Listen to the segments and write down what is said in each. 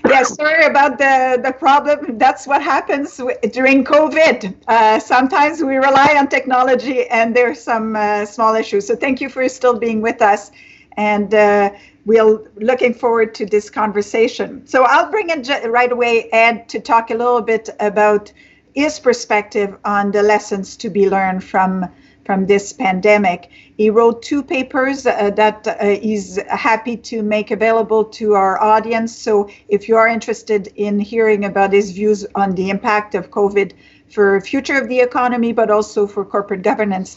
Yes, sorry about the problem. That's what happens during COVID. Sometimes we rely on technology and there's some small issues. So thank you for still being with us. And we're looking forward to this conversation. So I'll bring in right away Ed to talk a little bit about his perspective on the lessons to be learned from this pandemic. He wrote 2 papers that he's happy to make available to our audience. So if you are interested in hearing about his views on the impact of COVID for future of the economy, but also for corporate governance,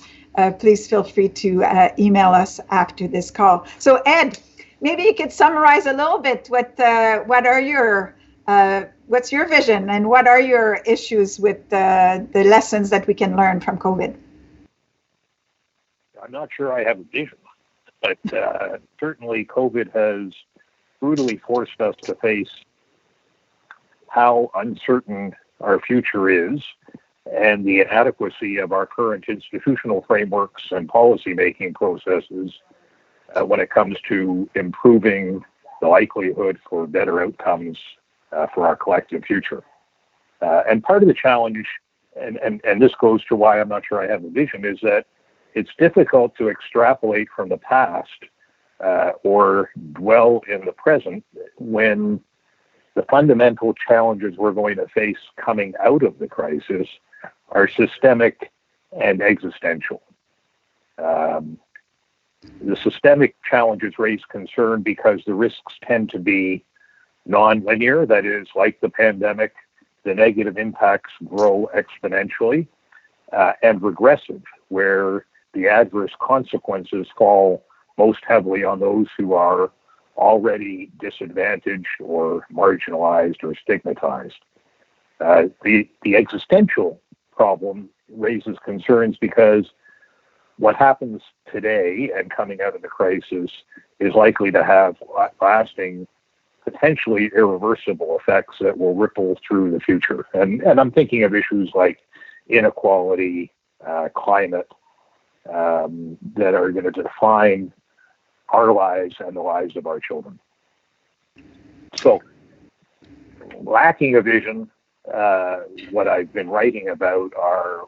please feel free to email us after this call. So Ed, maybe you could summarize a little bit what are your what's your vision and what are your issues with the lessons that we can learn from COVID? I'm not sure I have a vision, but certainly COVID has brutally forced us to face how uncertain our future is and the inadequacy of our current institutional frameworks and policy-making processes when it comes to improving the likelihood for better outcomes for our collective future. And part of the challenge, and this goes to why I'm not sure I have a vision, is that it's difficult to extrapolate from the past or dwell in the present when the fundamental challenges we're going to face coming out of the crisis are systemic and existential. The systemic challenges raise concern because the risks tend to be non-linear. That is, like the pandemic, the negative impacts grow exponentially, and regressive, where the adverse consequences fall most heavily on those who are already disadvantaged or marginalized or stigmatized. The existential problem raises concerns because what happens today and coming out of the crisis is likely to have lasting, potentially irreversible effects that will ripple through the future. And I'm thinking of issues like inequality, climate, that are going to define our lives and the lives of our children. So, lacking a vision, what I've been writing about are,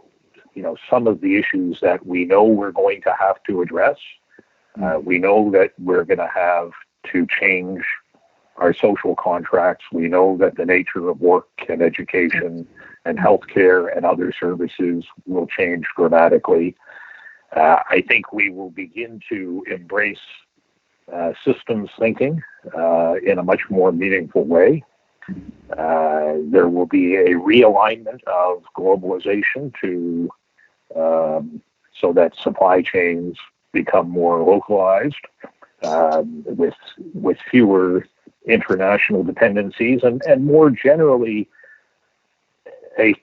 some of the issues that we know we're going to have to address. We know that we're going to have to change our social contracts. We know that the nature of work and education and healthcare and other services will change dramatically. I think we will begin to embrace systems thinking in a much more meaningful way. There will be a realignment of globalization to so that supply chains become more localized with fewer international dependencies and more generally an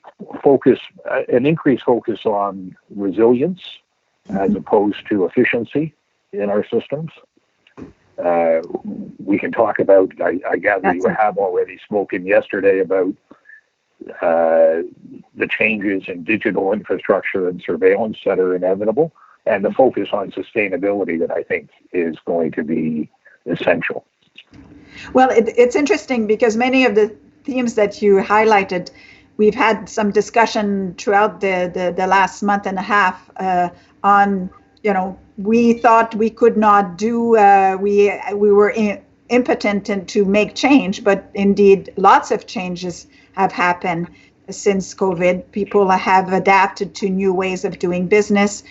increased focus on resilience as opposed to efficiency in our systems. We can talk about, I gather you have already spoken yesterday about the changes in digital infrastructure and surveillance that are inevitable, and the focus on sustainability that I think is going to be essential. Well, it's interesting because many of the themes that you highlighted, we've had some discussion throughout the last month and a half on, we thought we could not do, we were impotent to make change, but indeed lots of changes have happened since COVID. People have adapted to new ways of doing business.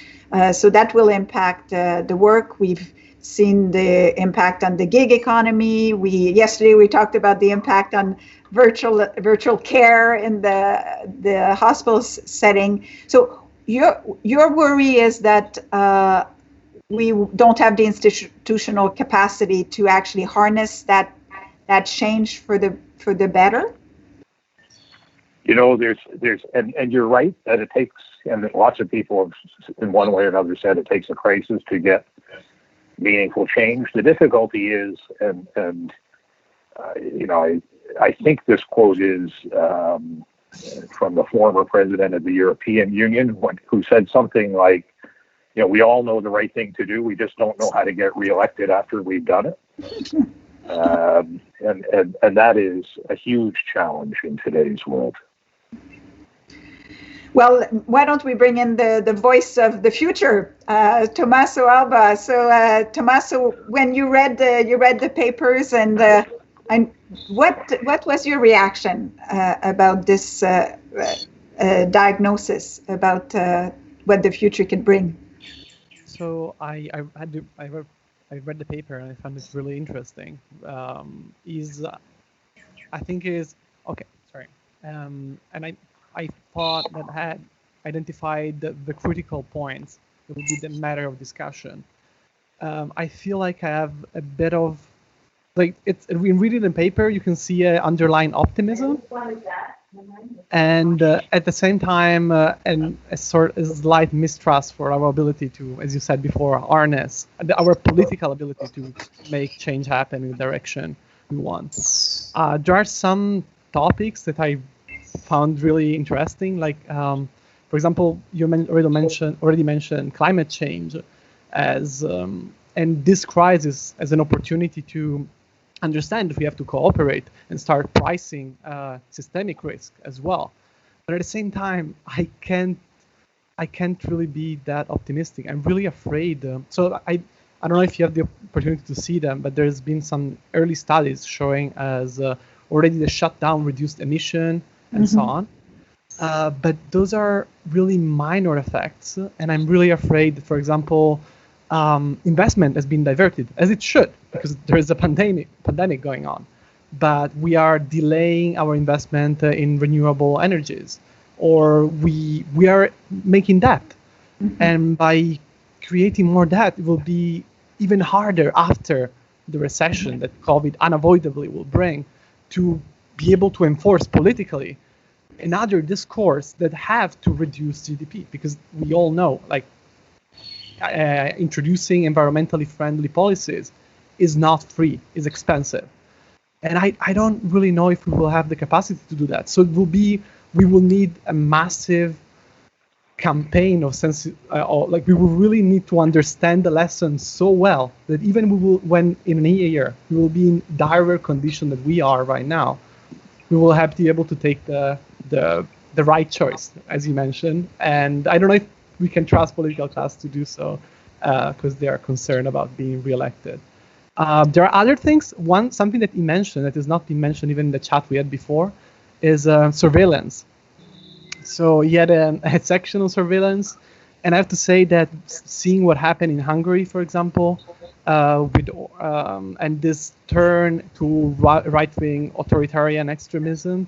So that will impact the work. We've seen the impact on the gig economy. Yesterday we talked about the impact on virtual care in the hospital setting. So your worry is that we don't have the institutional capacity to actually harness that change for the better. There's and you're right that it takes, and lots of people have in one way or another said it takes a crisis to get meaningful change. The difficulty is, I think this quote is from the former president of the European Union, who said something like, we all know the right thing to do, we just don't know how to get reelected after we've done it. And that is a huge challenge in today's world. Well, why don't we bring in the voice of the future, Tommaso Alba? So, Tommaso, when you read the papers, and what was your reaction about this diagnosis about what the future could bring? So I read the paper and I found it really interesting. I think is okay. Sorry, and I thought that had identified the critical points that would be the matter of discussion. I feel like I have a bit of like it's in reading the paper you can see an underlying optimism, and at the same time and a slight mistrust for our ability to, as you said before, harness our political ability to make change happen in the direction we want. There are some topics that I found really interesting, like for example, you already mentioned climate change as and this crisis as an opportunity to understand if we have to cooperate and start pricing systemic risk as well. But at the same time, I can't really be that optimistic. I'm really afraid. So I don't know if you have the opportunity to see them, but there's been some early studies showing as already the shutdown reduced emission and so on. But those are really minor effects, and I'm really afraid, for example, investment has been diverted, as it should, because there is a pandemic going on. But we are delaying our investment in renewable energies, or we are making debt. And by creating more debt, it will be even harder after the recession that COVID unavoidably will bring to be able to enforce politically another discourse that have to reduce GDP, because we all know, like, introducing environmentally friendly policies is not free, is expensive. And I don't really know if we will have the capacity to do that. So we will need a massive campaign of like we will really need to understand the lessons so well that even when in a year we will be in dire condition that we are right now, we will have to be able to take the right choice, as you mentioned. And I don't know if we can trust political class to do so because they are concerned about being reelected. There are other things. Something that he mentioned that has not been mentioned even in the chat we had before is surveillance. So he had a section on surveillance, and I have to say that seeing what happened in Hungary, for example, and this turn to right-wing authoritarian extremism,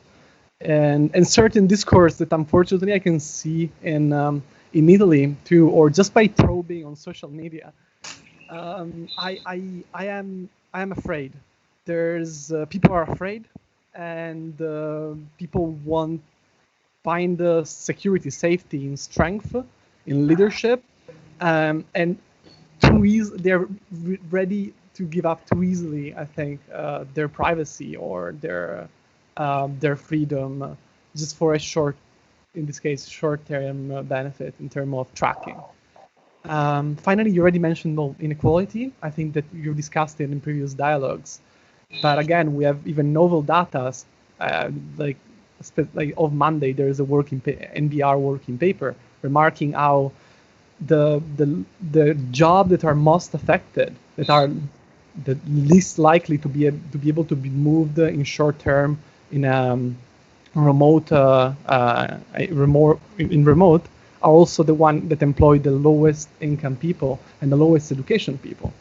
and certain discourse that unfortunately I can see in Italy too, or just by probing on social media. I am afraid. There's people are afraid, and people find the security, safety, in strength, in leadership, and they're ready to give up too easily, I think, their privacy or their freedom just for a in this case, short-term benefit in terms of tracking. Finally, you already mentioned inequality. I think that you discussed it in previous dialogues. But again, we have even novel data, like of Monday, there is a NBR working paper remarking how the jobs that are most affected, that are the least likely to be able to be moved in short term in remote, are also the one that employ the lowest income people and the lowest education people,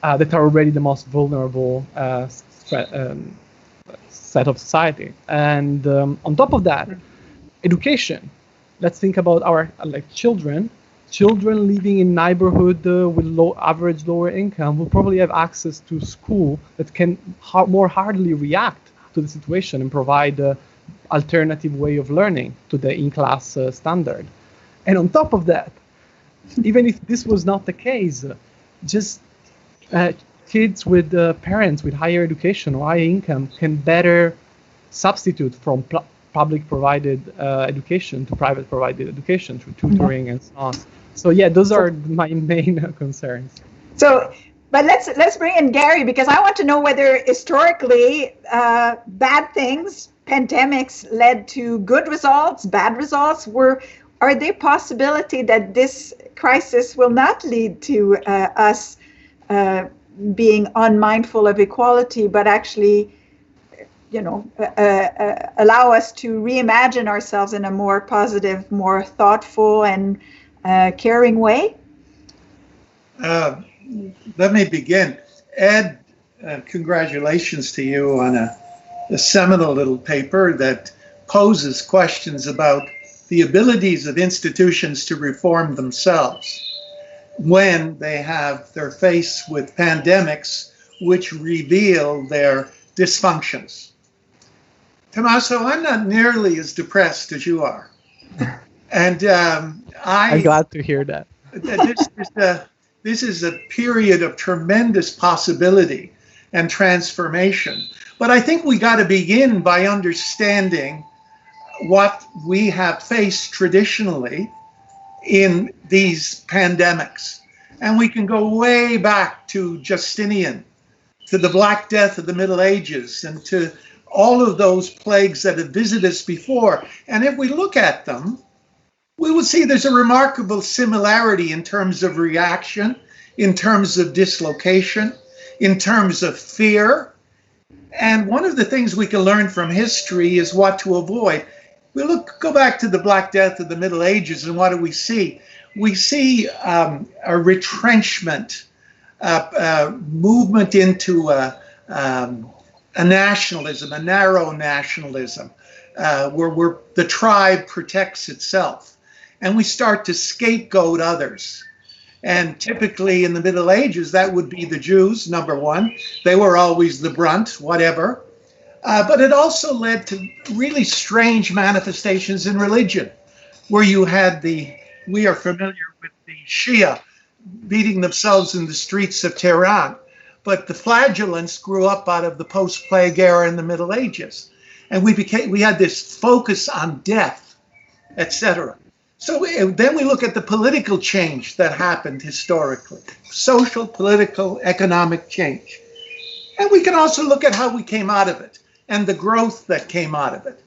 that are already the most vulnerable set of society. And on top of that, education. Let's think about our children. Children living in neighborhood with average lower income will probably have access to school that can more hardly react to the situation and provide alternative way of learning to the in-class standard. And on top of that, even if this was not the case, just kids with parents with higher education or higher income can better substitute from public provided education to private provided education through tutoring and so on. So yeah, those are my main concerns. So But let's bring in Gary, because I want to know whether historically bad things, pandemics, led to good results, bad results. Are there possibility that this crisis will not lead to us being unmindful of equality, but actually, allow us to reimagine ourselves in a more positive, more thoughtful, and caring way? Let me begin. Ed, congratulations to you on a seminal little paper that poses questions about the abilities of institutions to reform themselves when they're faced with pandemics which reveal their dysfunctions. Tommaso, I'm not nearly as depressed as you are. And I'm glad to hear that. This is a period of tremendous possibility and transformation. But I think we got to begin by understanding what we have faced traditionally in these pandemics. And we can go way back to Justinian, to the Black Death of the Middle Ages, and to all of those plagues that have visited us before. And if we look at them, we will see there's a remarkable similarity in terms of reaction, in terms of dislocation, in terms of fear. And one of the things we can learn from history is what to avoid. Go back to the Black Death of the Middle Ages, and what do we see? We see a retrenchment, movement into a nationalism, a narrow nationalism, where the tribe protects itself. And we start to scapegoat others. And typically in the Middle Ages, that would be the Jews, number one. They were always the brunt, whatever. But it also led to really strange manifestations in religion, where you had we are familiar with the Shia beating themselves in the streets of Tehran. But the flagellants grew up out of the post-plague era in the Middle Ages. And we had this focus on death, etc. So then we look at the political change that happened historically, social, political, economic change. And we can also look at how we came out of it and the growth that came out of it.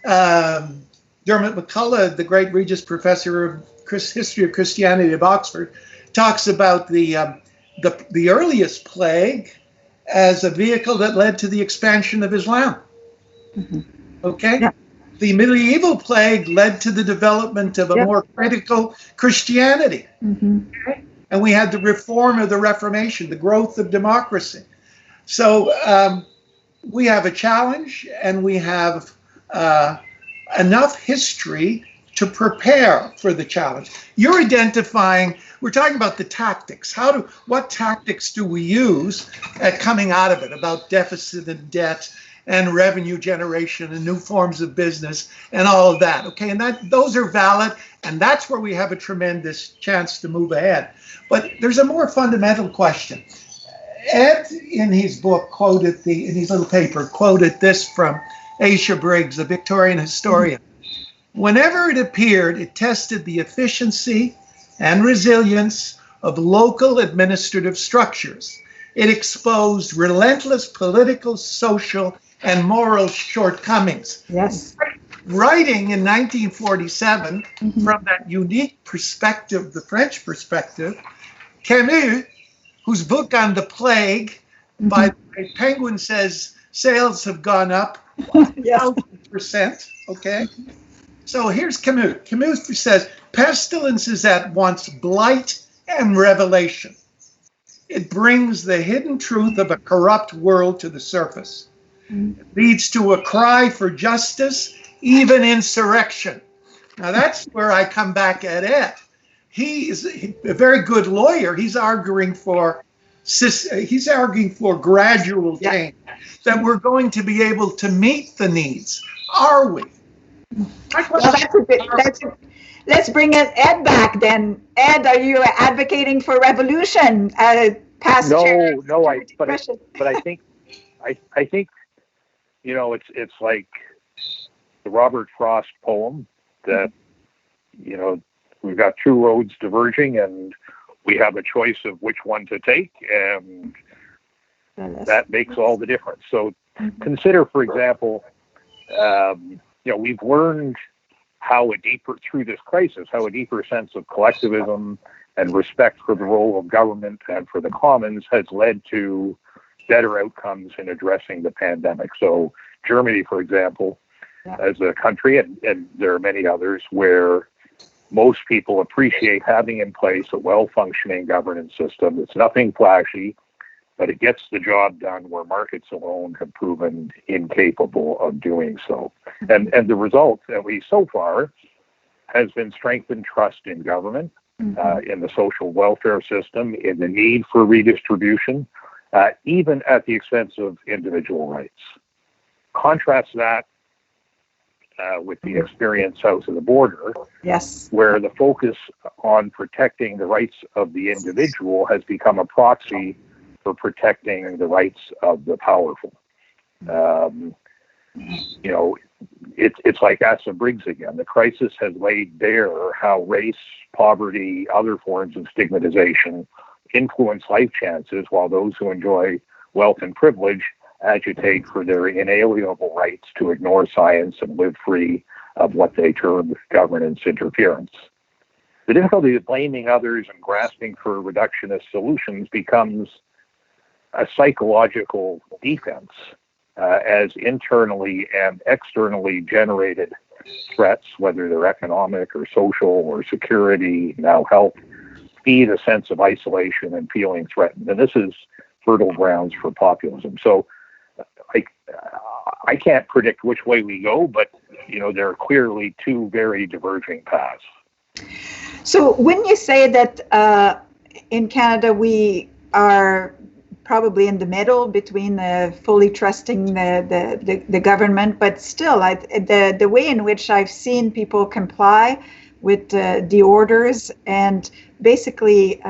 Dermot McCullough, the great Regius Professor of History of Christianity at Oxford, talks about the earliest plague as a vehicle that led to the expansion of Islam. Mm-hmm. Okay? Yeah. The medieval plague led to the development of a more critical Christianity. Mm-hmm. Okay? And we had the reform of the Reformation, the growth of democracy. So we have a challenge, and we have enough history to prepare for the challenge. You're identifying, we're talking about the tactics. What tactics do we use at coming out of it, about deficit and debt and revenue generation and new forms of business and all of that, okay? And those are valid, and that's where we have a tremendous chance to move ahead. But there's a more fundamental question. Ed, in his book, in his little paper, quoted this from Aisha Briggs, a Victorian historian. Whenever it appeared, it tested the efficiency and resilience of local administrative structures. It exposed relentless political, social, and moral shortcomings. Yes. Writing in 1947, from that unique perspective, the French perspective, Camus, whose book on the plague, by Penguin says sales have gone up 1,000%, okay? So here's Camus. Camus says, pestilence is at once blight and revelation. It brings the hidden truth of a corrupt world to the surface. It leads to a cry for justice, even insurrection. Now that's where I come back at Ed. He is a very good lawyer. He's arguing for gradual change, that we're going to be able to meet the needs. Are we? Well, let's bring Ed back then. Ed, are you advocating for revolution? No, but I think it's like the Robert Frost poem that we've got two roads diverging, and we have a choice of which one to take, and that makes all the difference. So consider, for example, we've learned through this crisis, how a deeper sense of collectivism and respect for the role of government and for the commons has led to better outcomes in addressing the pandemic. So Germany, for example, as a country, and there are many others, where most people appreciate having in place a well-functioning governance system. It's nothing flashy, but it gets the job done where markets alone have proven incapable of doing so. And the result, at least so far, has been strengthened trust in government, in the social welfare system, in the need for redistribution, even at the expense of individual rights. Contrast that with the experience south of the border, where the focus on protecting the rights of the individual has become a proxy for protecting the rights of the powerful. It's like Asa Briggs again. The crisis has laid bare how race, poverty, other forms of stigmatization influence life chances, while those who enjoy wealth and privilege agitate for their inalienable rights to ignore science and live free of what they term governance interference. The difficulty of blaming others and grasping for reductionist solutions becomes a psychological defense as internally and externally generated threats, whether they're economic or social or security, now health, feed a sense of isolation and feeling threatened. And this is fertile grounds for populism. So I can't predict which way we go, but there are clearly two very diverging paths. So when you say that in Canada we are probably in the middle between fully trusting the government, but still the way in which I've seen people comply with the orders and basically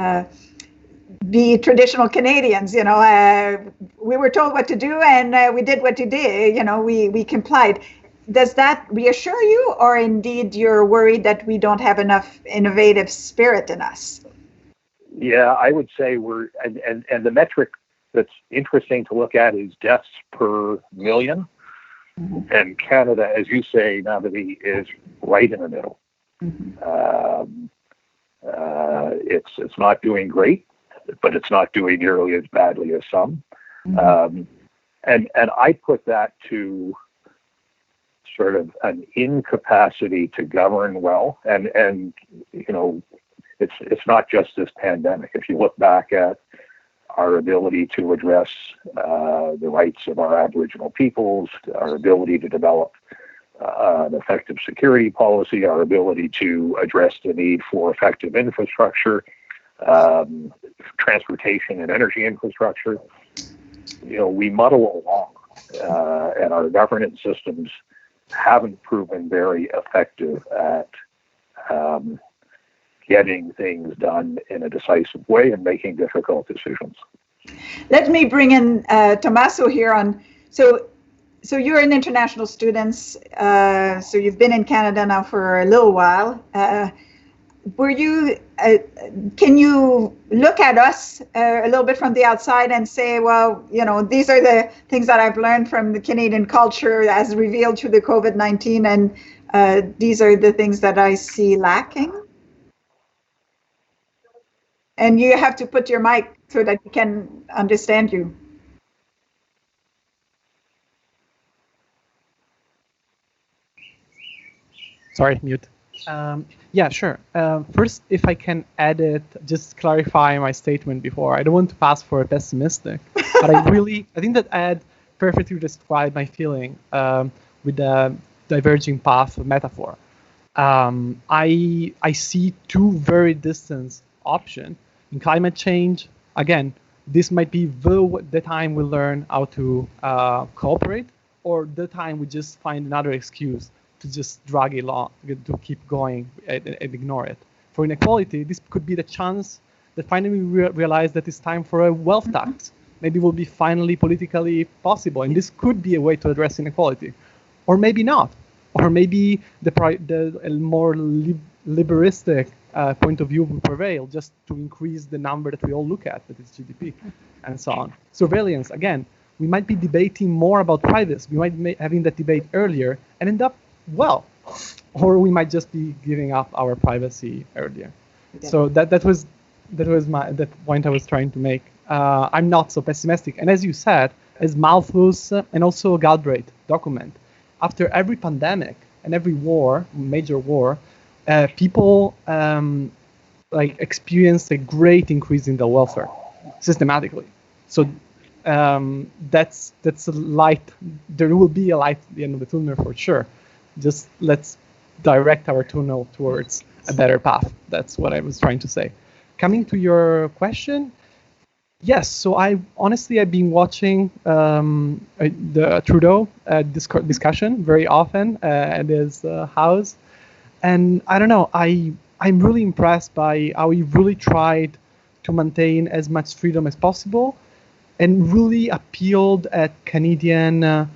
be traditional Canadians, we were told what to do and we did what we did, we complied. Does that reassure you, or indeed you're worried that we don't have enough innovative spirit in us? Yeah, I would say and the metric that's interesting to look at is deaths per million. And Canada, as you say, Navadi, is right in the middle. It's not doing great, but it's not doing nearly as badly as some. And I put that to sort of an incapacity to govern well. And it's not just this pandemic. If you look back at our ability to address the rights of our Aboriginal peoples, our ability to develop an effective security policy, our ability to address the need for effective infrastructure, transportation and energy infrastructure, we muddle along, and our governance systems haven't proven very effective at getting things done in a decisive way and making difficult decisions. Let me bring in Tommaso here on. So you're an international student. So you've been in Canada now for a little while. Can you look at us a little bit from the outside and say, well, these are the things that I've learned from the Canadian culture as revealed through the COVID-19, and these are the things that I see lacking? And you have to put your mic so that we can understand you. Sorry, mute. Yeah, sure. First, if I can edit, just clarify my statement before. I don't want to pass for a pessimistic, but I think that Ed perfectly described my feeling with the diverging path metaphor. I see two very distant options. In climate change, again, this might be the time we learn how to cooperate, or the time we just find another excuse to just drag it along, to keep going and ignore it. For inequality, this could be the chance that finally we realize that it's time for a wealth tax. Maybe it will be finally politically possible, and this could be a way to address inequality. Or maybe not. Or maybe the more liberalistic point of view will prevail, just to increase the number that we all look at, that is GDP, and so on. Surveillance, again, we might be debating more about privacy. We might be having that debate earlier and end up well, or we might just be giving up our privacy earlier. Yeah. So that was that point I was trying to make. I'm not so pessimistic. And as you said, as Malthus and also Galbraith document, after every pandemic and every war, major war, people experienced a great increase in their welfare systematically. So that's a light. There will be a light at the end of the tunnel for sure. Just let's direct our tunnel towards a better path. That's what I was trying to say. Coming to your question, yes. So I've been watching the Trudeau discussion very often at his house, and I don't know. I'm really impressed by how he really tried to maintain as much freedom as possible, and really appealed at Canadian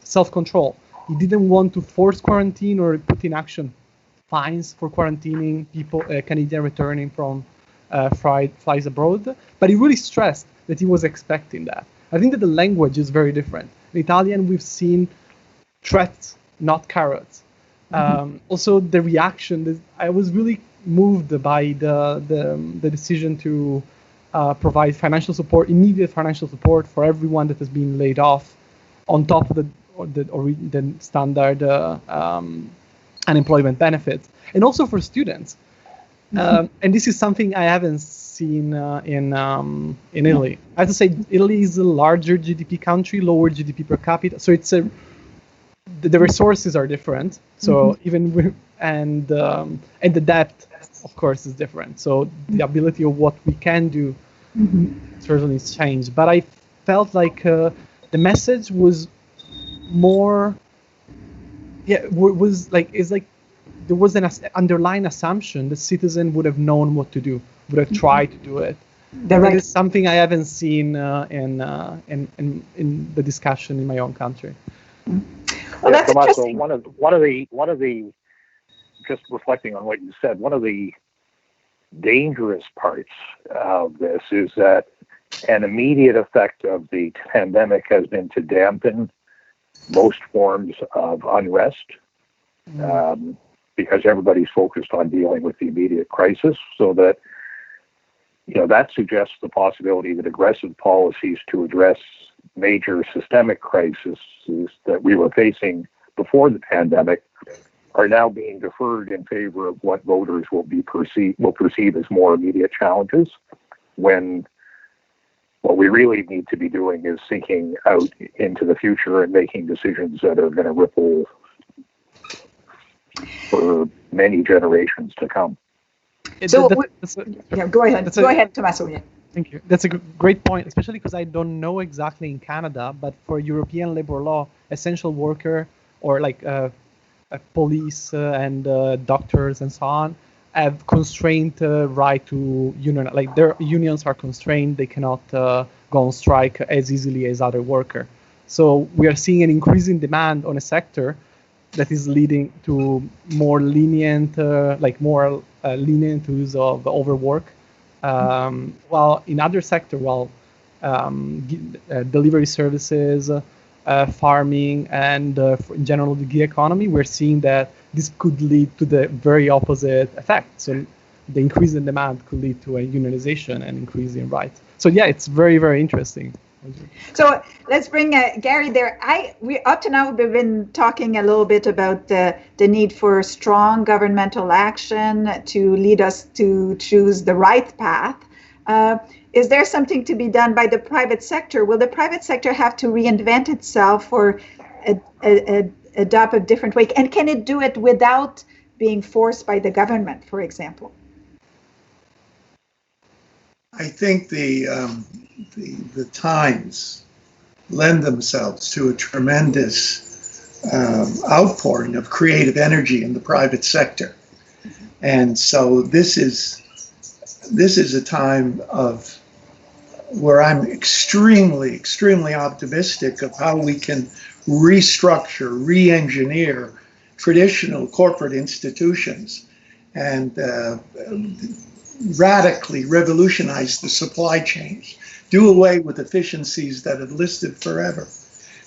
self-control. He didn't want to force quarantine or put in action fines for quarantining people, Canadian returning from flies abroad. But he really stressed that he was expecting that. I think that the language is very different. In Italian, we've seen threats, not carrots. Also, the reaction. I was really moved by the decision to provide financial support, immediate financial support for everyone that has been laid off, on top of the standard unemployment benefits, and also for students. And this is something I haven't seen in Italy. I have to say, Italy is a larger GDP country, lower GDP per capita, so it's the resources are different. So and the debt, of course, is different. So the ability of what we can do certainly has changed. But I felt like the message was more, there was an underlying assumption the citizen would have known what to do, would have tried to do it. That is something I haven't seen in the discussion in my own country. Well, that's Tommaso, interesting. one of the just reflecting on what you said, one of the dangerous parts of this is that an immediate effect of the pandemic has been to dampen most forms of unrest, because everybody's focused on dealing with the immediate crisis, so that that suggests the possibility that aggressive policies to address major systemic crises that we were facing before the pandemic are now being deferred in favor of what voters will perceive as more immediate challenges, when what we really need to be doing is thinking out into the future and making decisions that are going to ripple for many generations to come. So, go ahead. Go ahead, Tommaso. Yeah. Thank you. That's a great point, especially because I don't know exactly in Canada, but for European labor law, essential worker or police and doctors and so on have constrained right to union. Like their unions are constrained; they cannot go on strike as easily as other workers. So we are seeing an increasing demand on a sector that is leading to more lenient, lenient use of overwork. While in other sectors, delivery services, farming, and in general the gig economy, we're seeing that this could lead to the very opposite effect. So the increase in demand could lead to a unionization and increase in rights. So yeah, it's very, very interesting. So let's bring Gary there. We up to now we've been talking a little bit about the need for strong governmental action to lead us to choose the right path. Is there something to be done by the private sector? Will the private sector have to reinvent itself or adopt a different way? And can it do it without being forced by the government, for example? I think the times lend themselves to a tremendous outpouring of creative energy in the private sector, and so this is a time of where I'm extremely optimistic of how we can restructure, re-engineer, traditional corporate institutions and radically revolutionize the supply chains, do away with efficiencies that have listed forever,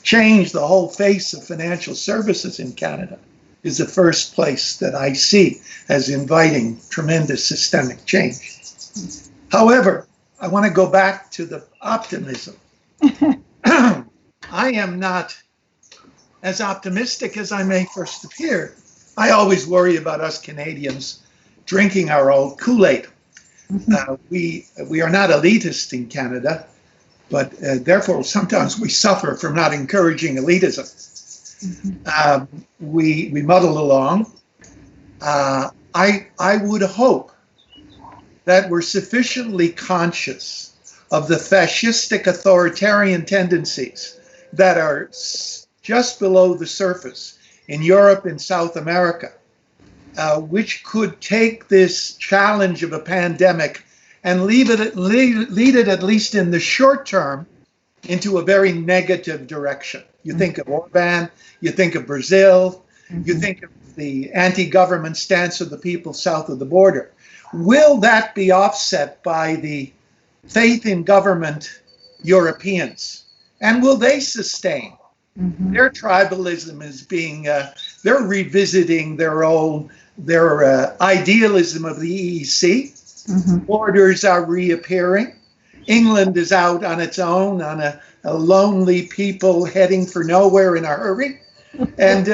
change the whole face of financial services in Canada, is the first place that I see as inviting tremendous systemic change. However, I want to go back to the optimism. I am not as optimistic as I may first appear. I always worry about us Canadians drinking our old Kool-Aid. We are not elitist in Canada, but therefore sometimes we suffer from not encouraging elitism. We muddle along. I would hope that we're sufficiently conscious of the fascistic authoritarian tendencies that are just below the surface in Europe and South America, which could take this challenge of a pandemic and lead it, at least in the short term, into a very negative direction. You think of Orban, you think of Brazil, you think of the anti-government stance of the people south of the border. Will that be offset by the faith in government Europeans? And will they sustain? Their tribalism is being, they're revisiting their idealism of the EEC. Borders are reappearing. England is out on its own, on a lonely people heading for nowhere in a hurry. And,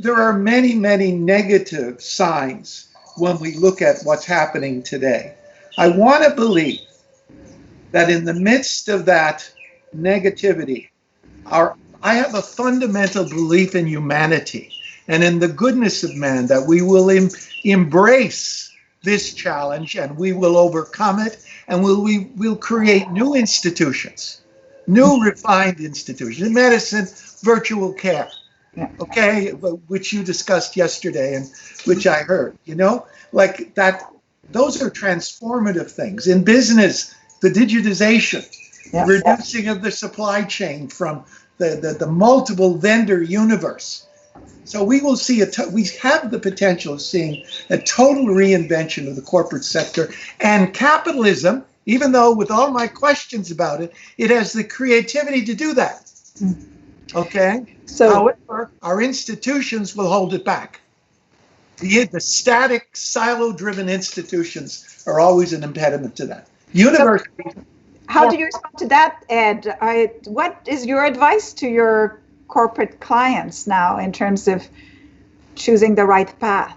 there are many, many negative signs when we look at what's happening today. I want to believe that in the midst of that negativity, I have a fundamental belief in humanity and in the goodness of man, that we will embrace this challenge and we will overcome it, and we'll create new institutions, new refined institutions, medicine, virtual care, okay, which you discussed yesterday and which I heard, like that. Those are transformative things. In business, the digitization, reducing of the supply chain from the multiple vendor universe. So we will see we have the potential of seeing a total reinvention of the corporate sector, and capitalism, even though with all my questions about it, it has the creativity to do that. Okay. So, however, our institutions will hold it back. The static, silo-driven institutions are always an impediment to that. Universities. How do you respond to that, Ed? What is your advice to your corporate clients now in terms of choosing the right path?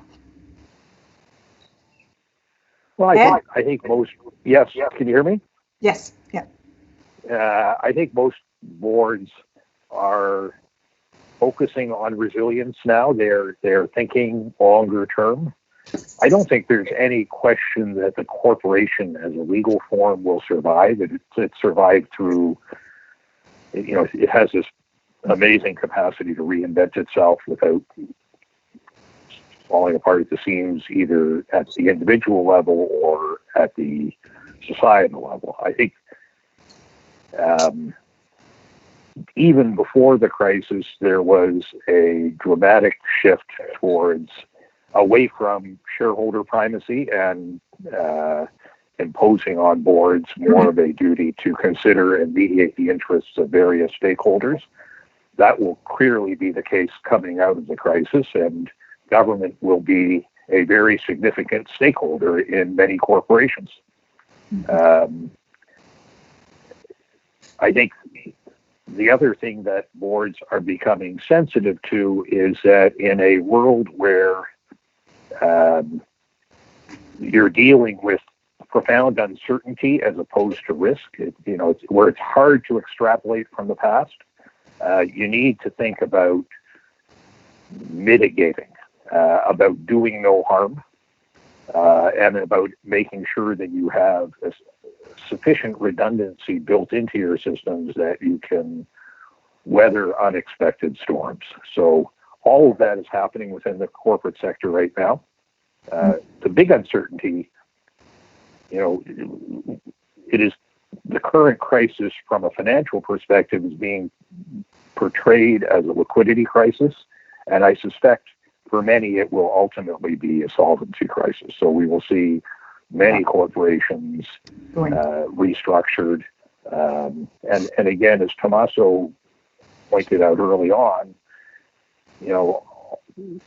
Well, I think most, yes, can you hear me? Yes, yeah. I think most boards are focusing on resilience now. They're thinking longer term. I don't think there's any question that the corporation as a legal form will survive. It survived through, it has this amazing capacity to reinvent itself without falling apart at the seams, either at the individual level or at the societal level. I think even before the crisis, there was a dramatic shift towards away from shareholder primacy and imposing on boards more of a duty to consider and mediate the interests of various stakeholders. That will clearly be the case coming out of the crisis, and government will be a very significant stakeholder in many corporations. I think the other thing that boards are becoming sensitive to is that in a world where you're dealing with profound uncertainty as opposed to risk, where it's hard to extrapolate from the past, you need to think about mitigating, about doing no harm, and about making sure that you have a sufficient redundancy built into your systems that you can weather unexpected storms. So all of that is happening within the corporate sector right now. The big uncertainty, it is the current crisis from a financial perspective is being portrayed as a liquidity crisis, And I suspect for many it will ultimately be a solvency crisis. So we will see many corporations restructured. And again, as Tommaso pointed out early on,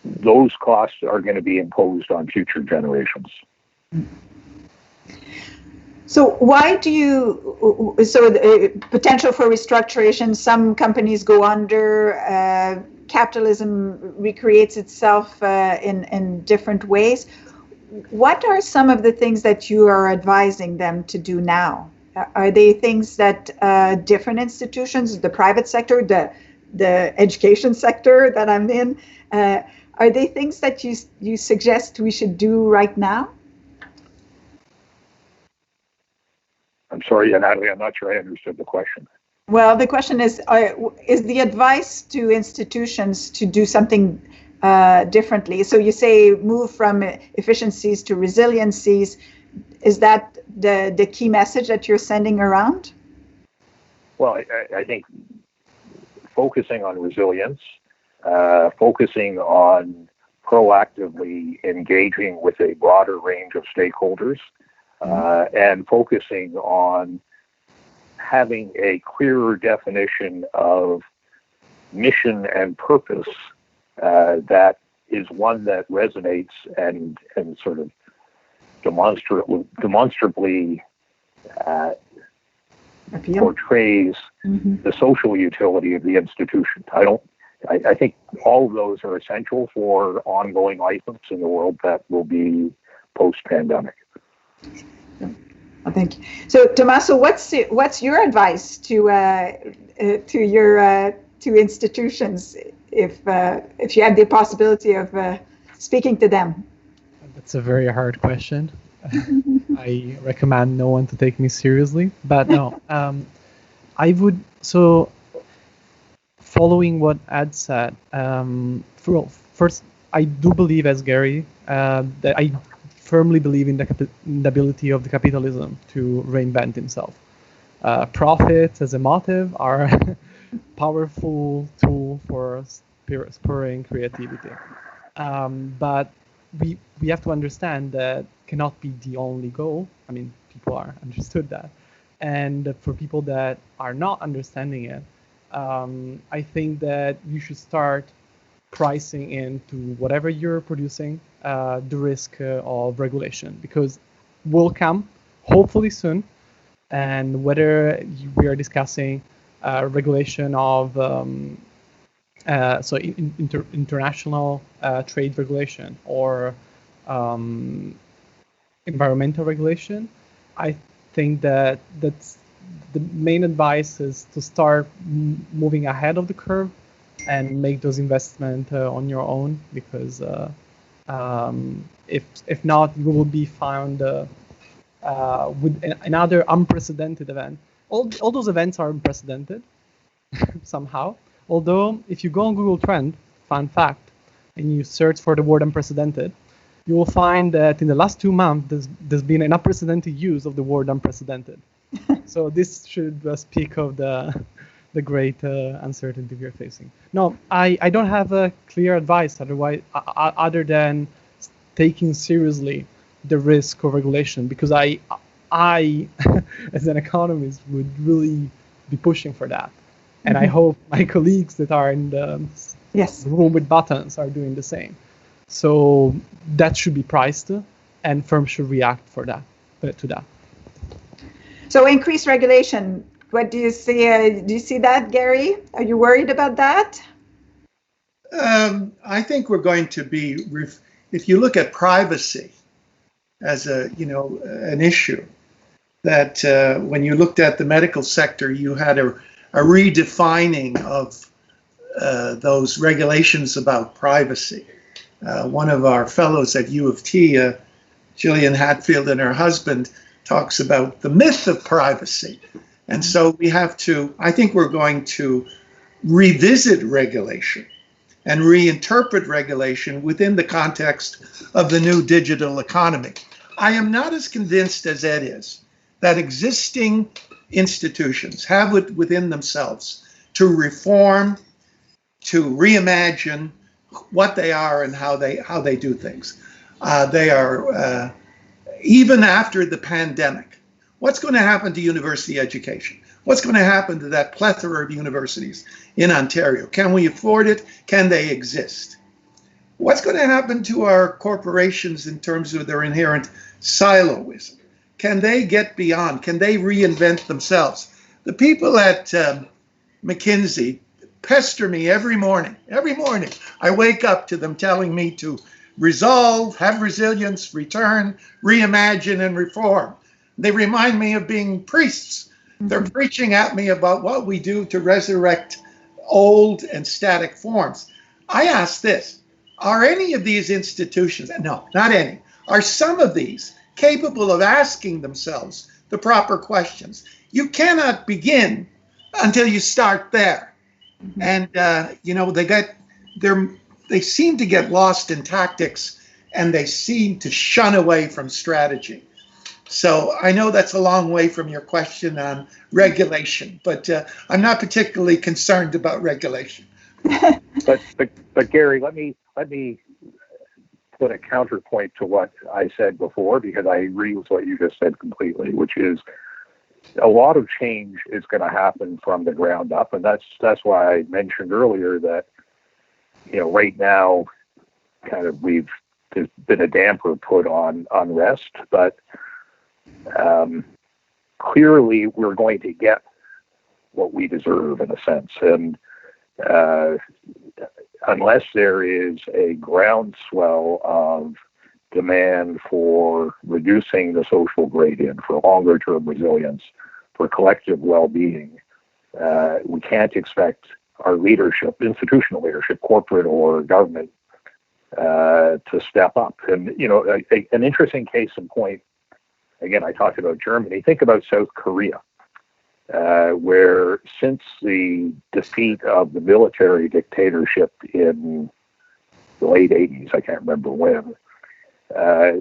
those costs are going to be imposed on future generations. So why do the potential for restructuration, some companies go under, capitalism recreates itself in different ways. What are some of the things that you are advising them to do now? Are they things that different institutions, the private sector, the education sector that I'm in, are they things that you suggest we should do right now? I'm sorry, Natalie, I'm not sure I understood the question. Well, the question is the advice to institutions to do something differently? So you say move from efficiencies to resiliencies. Is that the key message that you're sending around? Well, I think focusing on resilience, focusing on proactively engaging with a broader range of stakeholders, and focusing on having a clearer definition of mission and purpose that is one that resonates and sort of demonstrably portrays the social utility of the institution. I think all of those are essential for ongoing license in the world that will be post-pandemic. Thank you. So, Tommaso, what's your advice to institutions if you had the possibility of speaking to them? That's a very hard question. I recommend no one to take me seriously, but no, I would. So, following what Ed said, first, I do believe, as Gary, that I firmly believe in the ability of the capitalism to reinvent itself. Profits as a motive are a powerful tool for spurring creativity. But we have to understand that cannot be the only goal. I mean, people are understood that. And for people that are not understanding it, I think that you should start pricing into whatever you're producing the risk of regulation, because will come hopefully soon. And whether we are discussing regulation of international trade regulation or environmental regulation, I think that's the main advice is to start moving ahead of the curve and make those investments on your own, because if not, you will be found with another unprecedented event. All those events are unprecedented somehow. Although, if you go on Google Trend, fun fact, and you search for the word unprecedented, you will find that in the last 2 months, there's been an unprecedented use of the word unprecedented. So this should speak of the great uncertainty we are facing. No, I don't have a clear advice other than taking seriously the risk of regulation, because I as an economist would really be pushing for that. And I hope my colleagues that are in the room with buttons are doing the same. So that should be priced, and firms should react to that. So increased regulation. What do you see? Do you see that, Gary? Are you worried about that? I think we're going to be. If you look at privacy as an issue, that when you looked at the medical sector, you had a redefining of those regulations about privacy. One of our fellows at U of T, Gillian Hatfield, and her husband talks about the myth of privacy. And so I think we're going to revisit regulation and reinterpret regulation within the context of the new digital economy. I am not as convinced as Ed is that existing institutions have it within themselves to reform, to reimagine, what they are and how they do things. They are even after the pandemic. What's going to happen to university education? What's going to happen to that plethora of universities in Ontario? Can we afford it? Can they exist? What's going to happen to our corporations in terms of their inherent siloism? Can they get beyond? Can they reinvent themselves? The people at McKinsey pester me every morning. Every morning I wake up to them telling me to resolve, have resilience, return, reimagine, and reform. They remind me of being priests. They're preaching at me about what we do to resurrect old and static forms. I ask this, are any of these institutions, no, not any, are some of these capable of asking themselves the proper questions? You cannot begin until you start there. And, they seem to get lost in tactics, and they seem to shun away from strategy. So I know that's a long way from your question on regulation, but I'm not particularly concerned about regulation. But Gary, let me put a counterpoint to what I said before, because I agree with what you just said completely, which is a lot of change is going to happen from the ground up, and that's why I mentioned earlier that right now, kind of there's been a damper put on unrest, but clearly we're going to get what we deserve in a sense, and unless there is a groundswell of demand for reducing the social gradient, for longer term resilience, for collective well-being, we can't expect our leadership, institutional leadership, corporate or government, to step up. And an interesting case in point, again, I talked about Germany. Think about South Korea, where since the defeat of the military dictatorship in the late 80s, I can't remember when,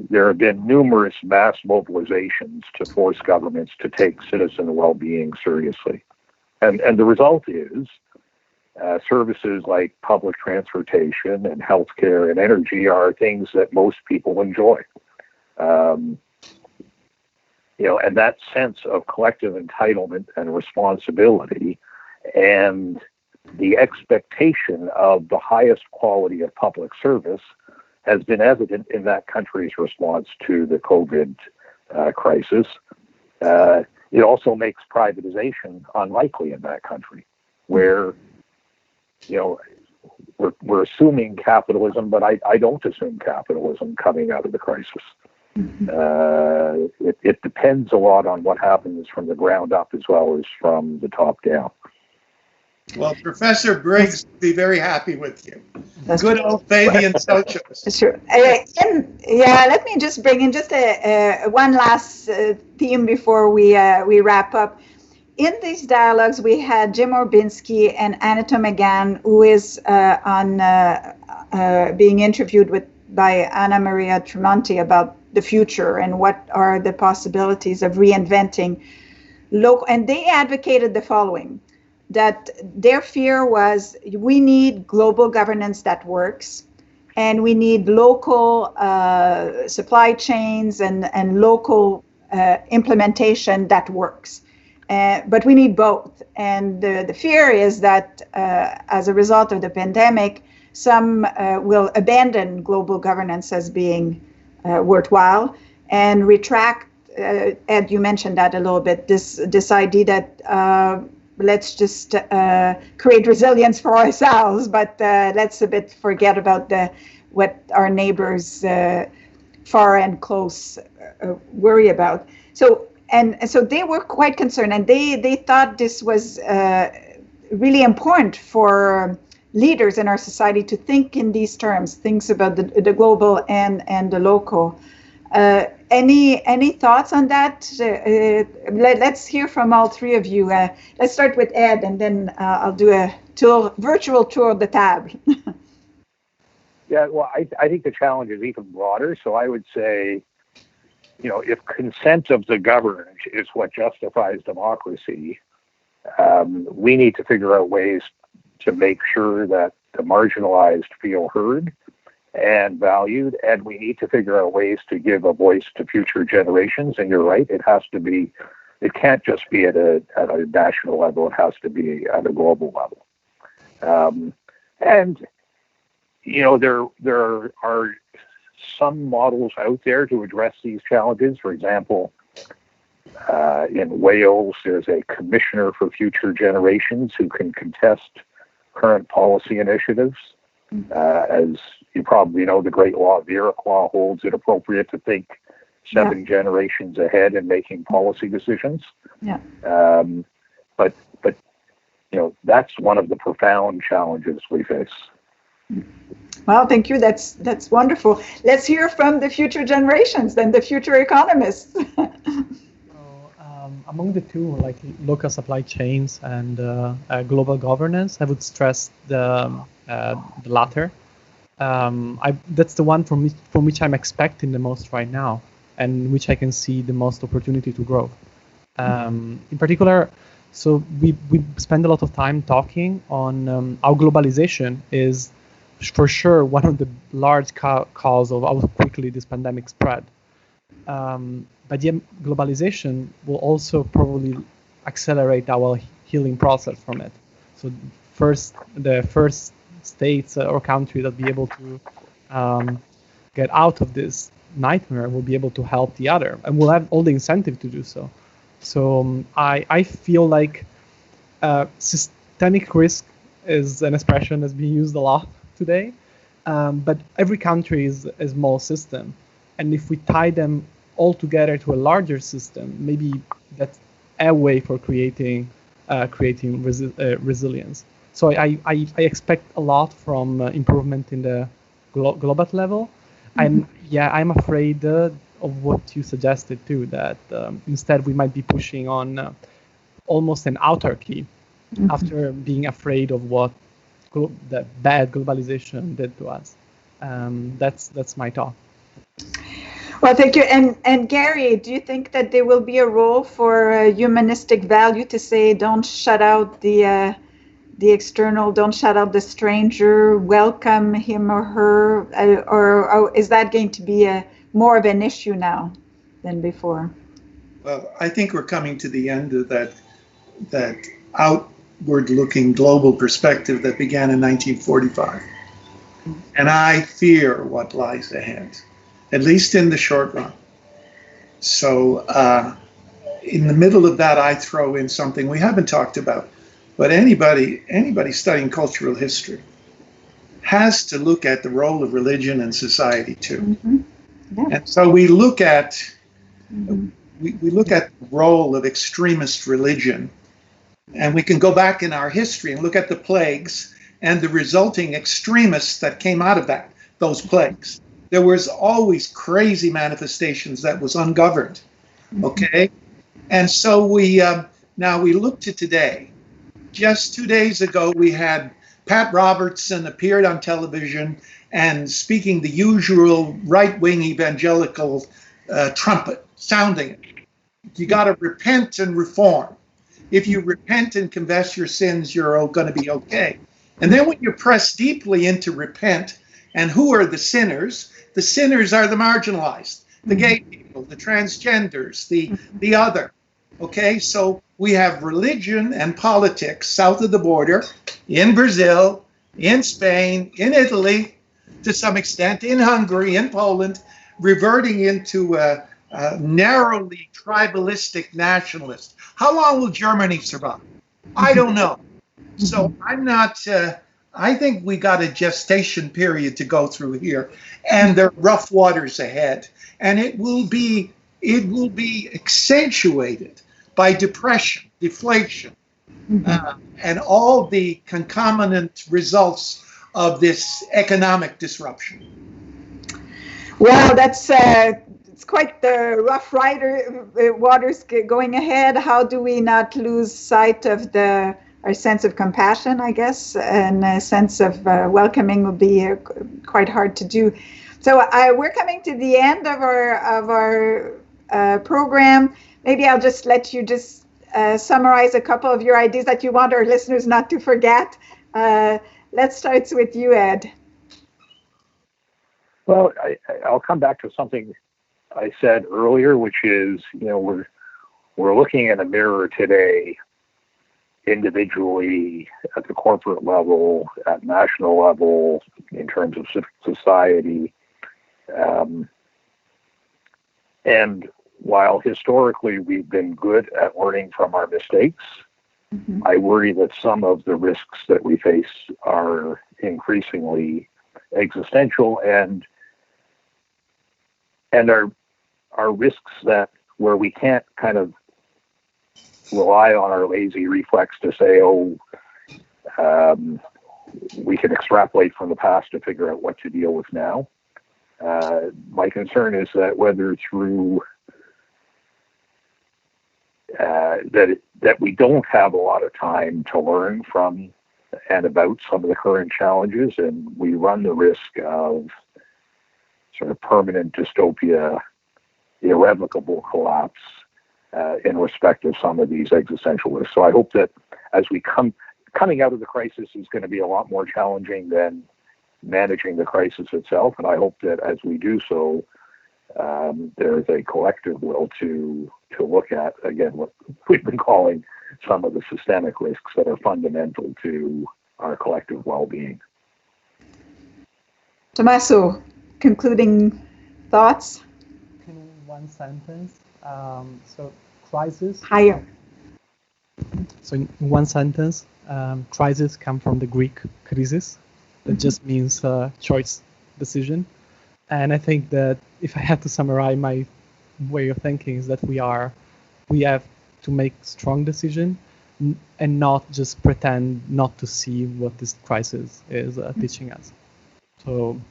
there have been numerous mass mobilizations to force governments to take citizen well-being seriously. And the result is services like public transportation and healthcare and energy are things that most people enjoy. And that sense of collective entitlement and responsibility and the expectation of the highest quality of public service has been evident in that country's response to the COVID crisis. It also makes privatization unlikely in that country, where we're assuming capitalism, but I don't assume capitalism coming out of the crisis. It depends a lot on what happens from the ground up as well as from the top down. Well, Professor Briggs would be very happy with you. That's good old Fabian socialist. Sure. Let me just bring in just one last theme before we wrap up. In these dialogues, we had Jim Orbinski and Anita McGann, who is being interviewed by Anna Maria Tremonti about the future and what are the possibilities of reinventing local. And they advocated the following, that their fear was we need global governance that works, and we need local supply chains and local implementation that works. But we need both. And the fear is that as a result of the pandemic, some will abandon global governance as being worthwhile and retract. Ed, you mentioned that a little bit, this idea that let's just create resilience for ourselves, but let's a bit forget about what our neighbors far and close worry about. So they were quite concerned, and they thought this was really important for leaders in our society to think in these terms, things about the global and the local. Any thoughts on that? Let's hear from all three of you. Let's start with Ed, and then I'll do a virtual tour of the table. Yeah, well, I think the challenge is even broader. So I would say, if consent of the governed is what justifies democracy, we need to figure out ways to make sure that the marginalized feel heard and valued, and we need to figure out ways to give a voice to future generations. And you're right, it can't just be at a national level, it has to be at a global level. And there are some models out there to address these challenges. For example, in Wales, there's a commissioner for future generations who can contest current policy initiatives. As you probably know, the Great Law of Iroquois holds it appropriate to think 7 generations ahead in making policy decisions. Yeah. But that's one of the profound challenges we face. Well, thank you. That's wonderful. Let's hear from the future generations and the future economists. Among the two, like local supply chains and global governance, I would stress the latter. That's the one from which I'm expecting the most right now, and which I can see the most opportunity to grow. In particular, so we spend a lot of time talking on how globalization is for sure one of the large cause of how quickly this pandemic spread. But yet globalization will also probably accelerate our healing process from it. So the first states or country that be able to get out of this nightmare will be able to help the other, and will have all the incentive to do so. So I feel like systemic risk is an expression that's being used a lot today, but every country is a small system, and if we tie them all together to a larger system, maybe that's a way for creating resilience. So I expect a lot from improvement in the global level. I'm afraid of what you suggested too, that instead we might be pushing on almost an autarky after being afraid of what the bad globalization did to us. That's my thought. Well, thank you. And Gary, do you think that there will be a role for humanistic value to say, don't shut out the external, don't shut out the stranger, welcome him or her, or is that going to be more of an issue now than before? Well, I think we're coming to the end of that outward-looking global perspective that began in 1945. And I fear what lies ahead, at least in the short run. So in the middle of that, I throw in something we haven't talked about, but anybody studying cultural history has to look at the role of religion in society too. Yeah. And so we look at the role of extremist religion, and we can go back in our history and look at the plagues and the resulting extremists that came out of those plagues. There was always crazy manifestations that was ungoverned, okay? And so now we look to today. Just 2 days ago, we had Pat Robertson appeared on television and speaking the usual right-wing evangelical trumpet, sounding it. You got to repent and reform. If you repent and confess your sins, you're going to be okay. And then when you press deeply into repent, and who are the sinners? The sinners are the marginalized, the gay people, the transgenders, the other. Okay, so we have religion and politics south of the border, in Brazil, in Spain, in Italy, to some extent, in Hungary, in Poland, reverting into narrowly tribalistic nationalist. How long will Germany survive? I don't know. So I'm not, I think we got a gestation period to go through here, and there are rough waters ahead. And it will be accentuated by depression, deflation, and all the concomitant results of this economic disruption. Well, that's it's quite the rough waters going ahead. How do we not lose sight of our sense of compassion, I guess, and a sense of welcoming will be quite hard to do. So we're coming to the end of our program. Maybe I'll just let you just summarize a couple of your ideas that you want our listeners not to forget. let's start with you, Ed. Well, I'll come back to something I said earlier, which is, we're looking in a mirror today, individually, at the corporate level, at national level, in terms of civic society. And while historically we've been good at learning from our mistakes, I worry that some of the risks that we face are increasingly existential and are risks that where we can't kind of rely on our lazy reflex to say, we can extrapolate from the past to figure out what to deal with now. My concern is that whether through that we don't have a lot of time to learn from and about some of the current challenges, and we run the risk of sort of permanent dystopia, irrevocable collapse in respect of some of these existential risks. So I hope that as we coming out of the crisis is going to be a lot more challenging than managing the crisis itself, and I hope that as we do so, there is a collective will to look at, again, what we've been calling some of the systemic risks that are fundamental to our collective well-being. Tommaso, concluding thoughts? In one sentence, so crisis. Higher. So in one sentence, crisis comes from the Greek krisis. That just means choice, decision. And I think that if I had to summarize my way of thinking is that we have to make strong decision and not just pretend not to see what this crisis is teaching us. So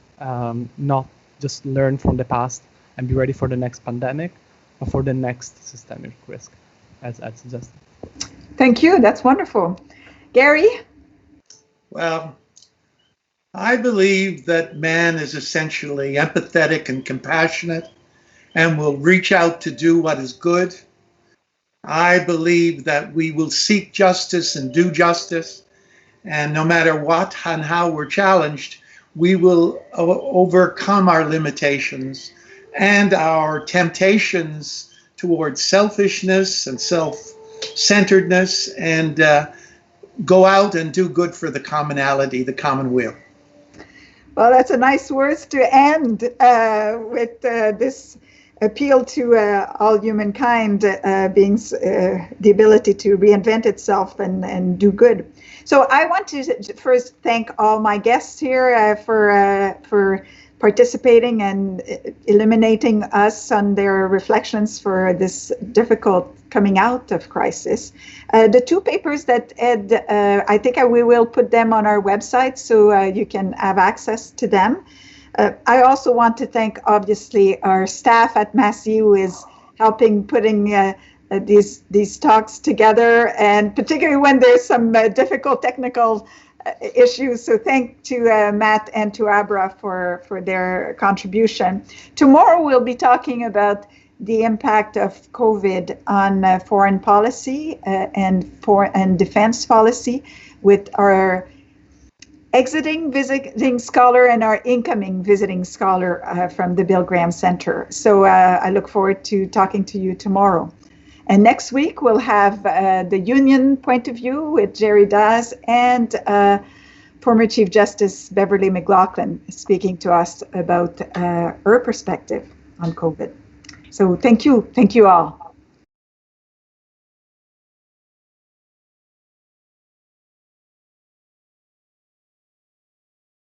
not just learn from the past and be ready for the next pandemic, but for the next systemic risk, as Ed suggested. Thank you. That's wonderful. Gary? Well, I believe that man is essentially empathetic and compassionate and will reach out to do what is good. I believe that we will seek justice and do justice, and no matter what and how we're challenged, we will overcome our limitations and our temptations towards selfishness and self-centeredness, and go out and do good for the commonality, the common weal. Well, that's a nice words to end with this appeal to all humankind being the ability to reinvent itself and do good. So I want to first thank all my guests here for participating and illuminating us on their reflections for this difficult coming out of crisis. The two papers that Ed, I think we will put them on our website so you can have access to them. I also want to thank, obviously, our staff at Massey who is helping putting these talks together, and particularly when there's some difficult technical issues. So thank to Matt and to Abra for their contribution. Tomorrow we'll be talking about the impact of COVID on foreign policy and defense policy with our exiting visiting scholar and our incoming visiting scholar from the Bill Graham Center. So I look forward to talking to you tomorrow. And next week we'll have the union point of view with Jerry Daz and former Chief Justice Beverly McLaughlin speaking to us about her perspective on COVID. So thank you all.